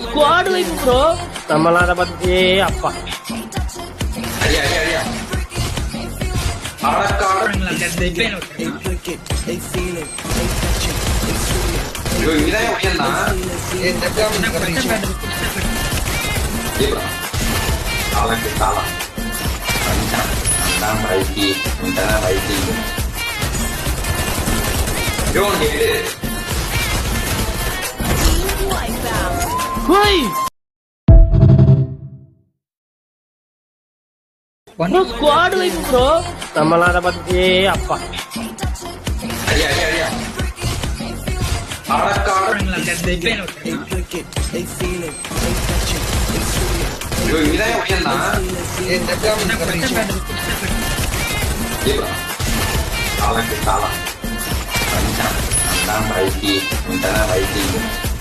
Squad வைப்பு bro. நம்மளாம் அதை பத்தி அப்பா அடியா அடியா அடியா ஸ்குவாட் வைப்பு ப்ரோ. நம்மளாம் அதை பத்தி அப்பா அடியா அடியா அடியா Salah. Rancang. Tentang baiki. Tentang baiki.